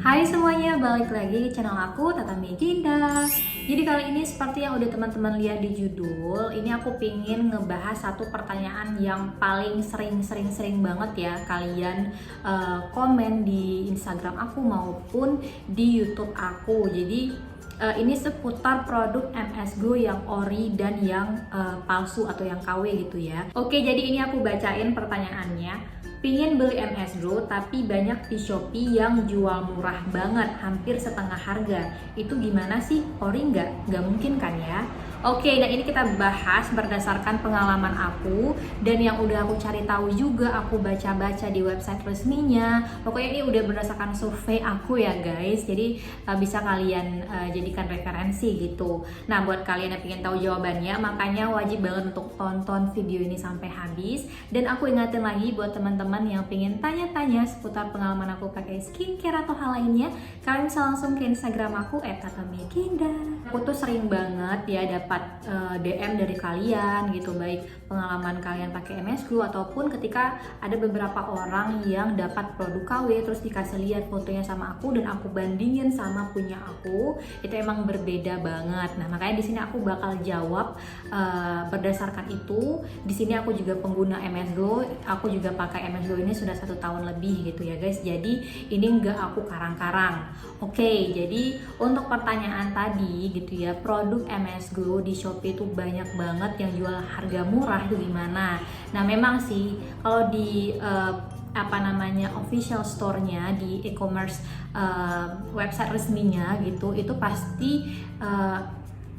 Hai semuanya, balik lagi di channel aku, Tata Meginda. Jadi kali ini seperti yang udah teman-teman lihat di judul, ini aku pingin ngebahas satu pertanyaan yang paling sering banget ya kalian komen di Instagram aku maupun di YouTube aku. Jadi ini seputar produk MS Glow yang ori dan yang palsu atau yang KW gitu ya. Oke, jadi ini aku bacain pertanyaannya. Pingin beli MS Glow tapi banyak di Shopee yang jual murah banget, hampir setengah harga. Itu gimana sih? Ori nggak? Nggak mungkin kan ya? Oke, nah ini kita bahas berdasarkan pengalaman aku dan yang udah aku cari tahu juga, aku baca-baca di website resminya. Pokoknya ini udah berdasarkan survei aku ya guys, jadi bisa kalian jadikan referensi gitu. Nah buat kalian yang pengen tahu jawabannya, makanya wajib banget untuk tonton video ini sampai habis. Dan aku ingatin lagi buat teman-teman yang pengen tanya-tanya seputar pengalaman aku pakai skincare atau hal lainnya, kalian bisa langsung ke Instagram aku @tatameginda. Aku tuh sering banget ya dapat DM dari kalian gitu, baik pengalaman kalian pakai MS Glow ataupun ketika ada beberapa orang yang dapat produk KW terus dikasih lihat fotonya sama aku dan aku bandingin sama punya aku, itu emang berbeda banget. Nah makanya di sini aku bakal jawab berdasarkan itu. Di sini aku juga pengguna MS Glow, aku juga pakai MS Glow ini sudah 1 tahun lebih gitu ya guys. Jadi ini enggak aku karang-karang. Oke, jadi untuk pertanyaan tadi gitu ya, produk MS Glow di Shopee itu banyak banget yang jual harga murah itu gimana? Nah memang sih kalau di official store-nya di e-commerce website resminya gitu, itu pasti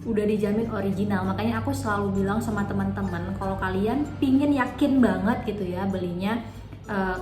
udah dijamin original. Makanya aku selalu bilang sama teman-teman, kalau kalian pingin yakin banget gitu ya belinya,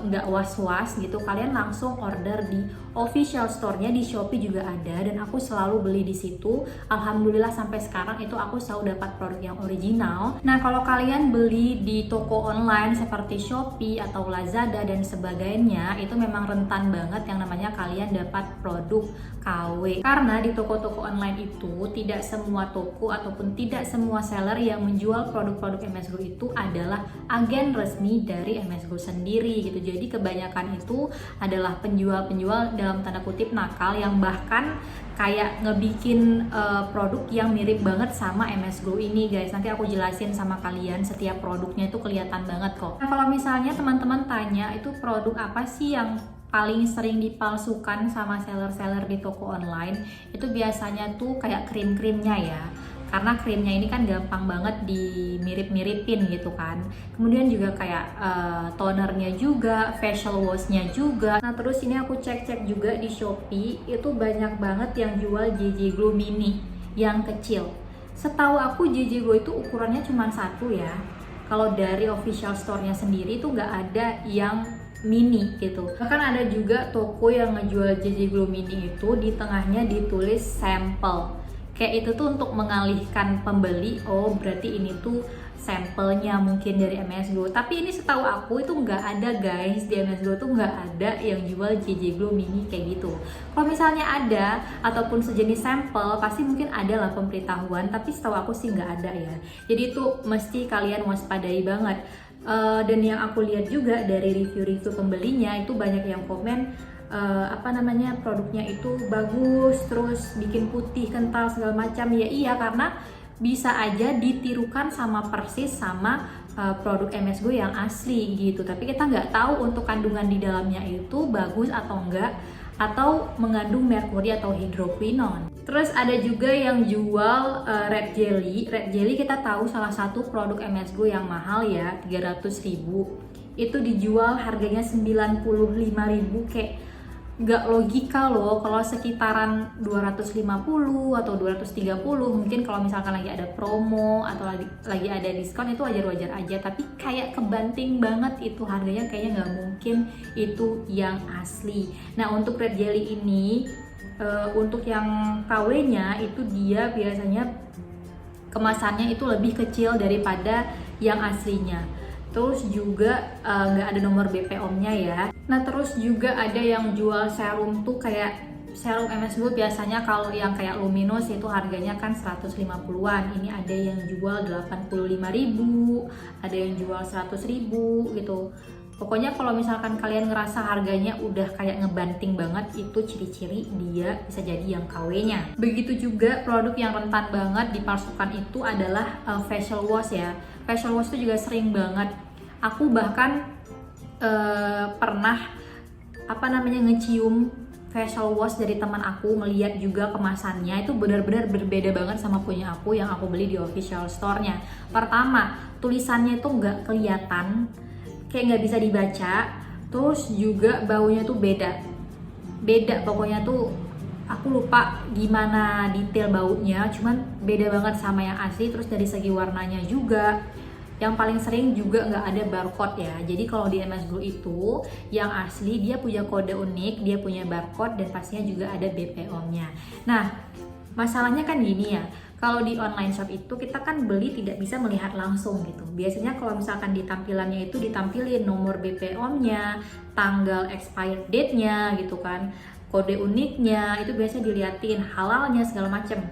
nggak was-was gitu, kalian langsung order di official store-nya di Shopee juga ada dan aku selalu beli di situ. Alhamdulillah sampai sekarang itu aku selalu dapat produk yang original. Nah kalau kalian beli di toko online seperti Shopee atau Lazada dan sebagainya, itu memang rentan banget yang namanya kalian dapat produk KW. Karena di toko-toko online itu tidak semua toko ataupun tidak semua seller yang menjual produk-produk MS Glow itu adalah agen resmi dari MS Glow sendiri gitu. Jadi kebanyakan itu adalah penjual-penjual dalam tanda kutip nakal yang bahkan kayak ngebikin produk yang mirip banget sama MS Glow ini guys. Nanti aku jelasin sama kalian, setiap produknya itu kelihatan banget kok. Nah kalau misalnya teman-teman tanya itu produk apa sih yang paling sering dipalsukan sama seller-seller di toko online, itu biasanya tuh kayak krim-krimnya ya. Karena krimnya ini kan gampang banget dimirip-miripin gitu kan. Kemudian juga kayak tonernya juga, facial washnya juga. Nah terus ini aku cek-cek juga di Shopee, itu banyak banget yang jual JJ Glow Mini yang kecil. Setahu aku JJ Glow itu ukurannya cuma 1 ya. Kalau dari official store-nya sendiri itu nggak ada yang mini gitu. Bahkan ada juga toko yang ngejual JJ Glow Mini itu di tengahnya ditulis sampel. Kayak itu tuh untuk mengalihkan pembeli, oh berarti ini tuh sampelnya mungkin dari MS Glow. Tapi ini setahu aku itu nggak ada guys, di MS Glow tuh nggak ada yang jual JJ Glow Mini kayak gitu. Kalau misalnya ada ataupun sejenis sampel, pasti mungkin ada lah pemberitahuan, tapi setahu aku sih nggak ada ya. Jadi itu mesti kalian waspadai banget. Dan yang aku lihat juga dari review-review pembelinya itu banyak yang komen produknya itu bagus, terus bikin putih, kental segala macam. Ya iya, karena bisa aja ditirukan sama persis sama produk MS Glow yang asli gitu. Tapi kita nggak tahu untuk kandungan di dalamnya itu bagus atau enggak, atau mengandung merkuri atau hidroquinone. Terus ada juga yang jual red jelly. Red jelly kita tahu salah satu produk MS Glow yang mahal ya, 300.000. Itu dijual harganya 95.000, kayak nggak logika loh. Kalau sekitaran 250 atau 230 mungkin kalau misalkan lagi ada promo atau lagi ada diskon itu wajar-wajar aja, tapi kayak kebanting banget itu harganya, kayaknya nggak mungkin itu yang asli. Nah untuk red jelly ini untuk yang KW-nya itu dia biasanya kemasannya itu lebih kecil daripada yang aslinya. Terus juga nggak ada nomor BPOM-nya ya. Nah terus juga ada yang jual serum tuh kayak serum MS Glow biasanya kalau yang kayak Luminous itu harganya kan 150-an. Ini ada yang jual 85.000, ada yang jual 100.000 gitu. Pokoknya kalau misalkan kalian ngerasa harganya udah kayak ngebanting banget, itu ciri-ciri dia bisa jadi yang KW-nya. Begitu juga produk yang rentan banget dipalsukan itu adalah facial wash ya. Facial wash itu juga sering banget. Aku bahkan pernah ngecium facial wash dari teman aku, melihat juga kemasannya itu benar-benar berbeda banget sama punya aku yang aku beli di official store-nya. Pertama, tulisannya itu nggak kelihatan, kayak nggak bisa dibaca. Terus juga baunya tuh beda pokoknya tuh aku lupa gimana detail baunya, cuman beda banget sama yang asli. Terus dari segi warnanya juga, yang paling sering juga nggak ada barcode ya. Jadi kalau di MS Glow itu yang asli dia punya kode unik, dia punya barcode, dan pastinya juga ada BPOM-nya. Nah, masalahnya kan gini ya, kalau di online shop itu kita kan beli tidak bisa melihat langsung gitu. Biasanya kalau misalkan di tampilannya itu ditampilin nomor BPOM-nya, tanggal expired date-nya gitu kan, kode uniknya, itu biasa diliatin, halalnya segala macem.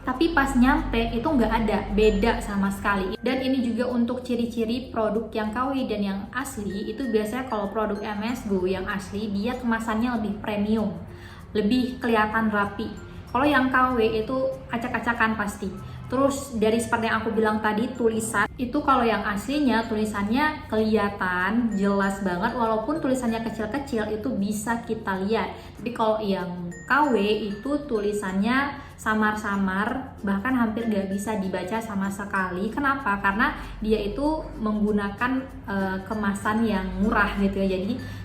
Tapi pas nyampe itu nggak ada, beda sama sekali. Dan ini juga untuk ciri-ciri produk yang KW dan yang asli. Itu biasanya kalau produk MS Glow yang asli, dia kemasannya lebih premium, lebih kelihatan rapi. Kalau yang KW itu acak-acakan pasti. Terus dari seperti yang aku bilang tadi, tulisan itu kalau yang aslinya tulisannya kelihatan jelas banget, walaupun tulisannya kecil-kecil itu bisa kita lihat. Tapi kalau yang KW itu tulisannya samar-samar, bahkan hampir nggak bisa dibaca sama sekali. Kenapa? Karena dia itu menggunakan kemasan yang murah gitu ya. Jadi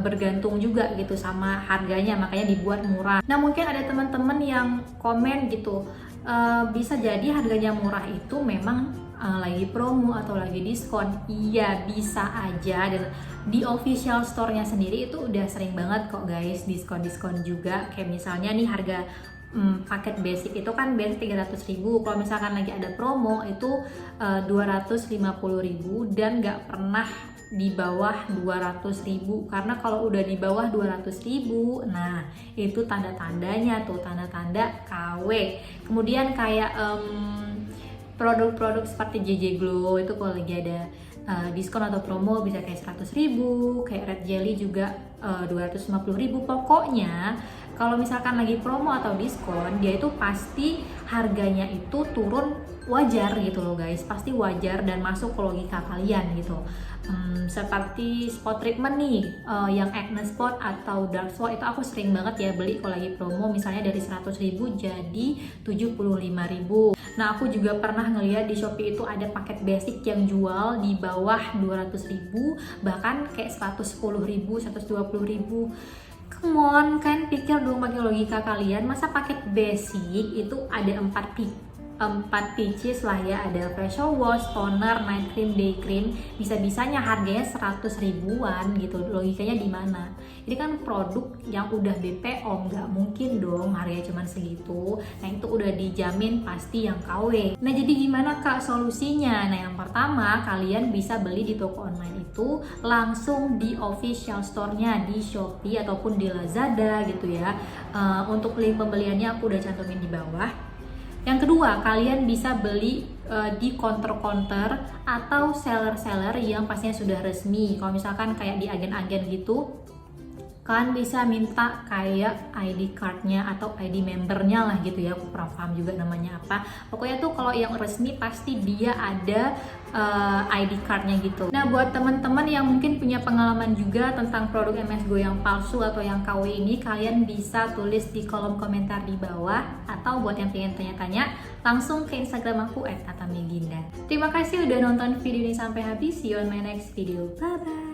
bergantung juga gitu sama harganya, makanya dibuat murah. Nah, mungkin ada teman-teman yang komen gitu, bisa jadi harganya murah itu memang lagi promo atau lagi diskon. Iya, bisa aja. Dan di official store-nya sendiri itu udah sering banget kok guys diskon-diskon juga. Kayak misalnya nih harga paket basic itu kan biasa 300.000, kalau misalkan lagi ada promo itu 250.000, dan nggak pernah di bawah 200.000. Karena kalau udah di bawah 200.000, nah itu tanda-tandanya tuh, tanda-tanda KW. Kemudian kayak produk-produk seperti JJ Glow itu kalau lagi ada diskon atau promo bisa kayak 100.000, kayak Red Jelly juga 250.000. Pokoknya kalau misalkan lagi promo atau diskon, dia itu pasti harganya itu turun wajar gitu loh guys, pasti wajar dan masuk ke logika kalian gitu. Seperti spot treatment nih, yang acne spot atau dark spot itu aku sering banget ya beli kalau lagi promo, misalnya dari 100.000 jadi 75.000. Nah, aku juga pernah ngeliat di Shopee itu ada paket basic yang jual di bawah 200.000, bahkan kayak 110.000, 120.000. Come on, kan pikir dong pakai logika kalian, masa paket basic itu ada 4 pieces lah ya, ada facial wash, toner, night cream, day cream, bisa-bisanya harganya 100 ribuan gitu. Logikanya di mana? Ini kan produk yang udah BPOM, nggak mungkin dong harganya cuma segitu. Nah, itu udah dijamin pasti yang KW. Nah, jadi gimana Kak solusinya? Nah, yang pertama, kalian bisa beli di toko online itu langsung di official store-nya di Shopee ataupun di Lazada gitu ya. Untuk link pembeliannya aku udah cantumin di bawah. Yang kedua, kalian bisa beli di counter-counter atau seller-seller yang pastinya sudah resmi. Kalau misalkan kayak di agen-agen gitu, kalian bisa minta kayak ID card-nya atau ID membernya lah gitu ya. Aku kurang paham juga namanya apa. Pokoknya tuh kalau yang resmi pasti dia ada ID card-nya gitu. Nah, buat teman-teman yang mungkin punya pengalaman juga tentang produk MS Glow yang palsu atau yang KW ini, kalian bisa tulis di kolom komentar di bawah, atau buat yang pengen tanya-tanya langsung ke Instagram aku @tatameginda. Terima kasih udah nonton video ini sampai habis. See you on my next video. Bye bye.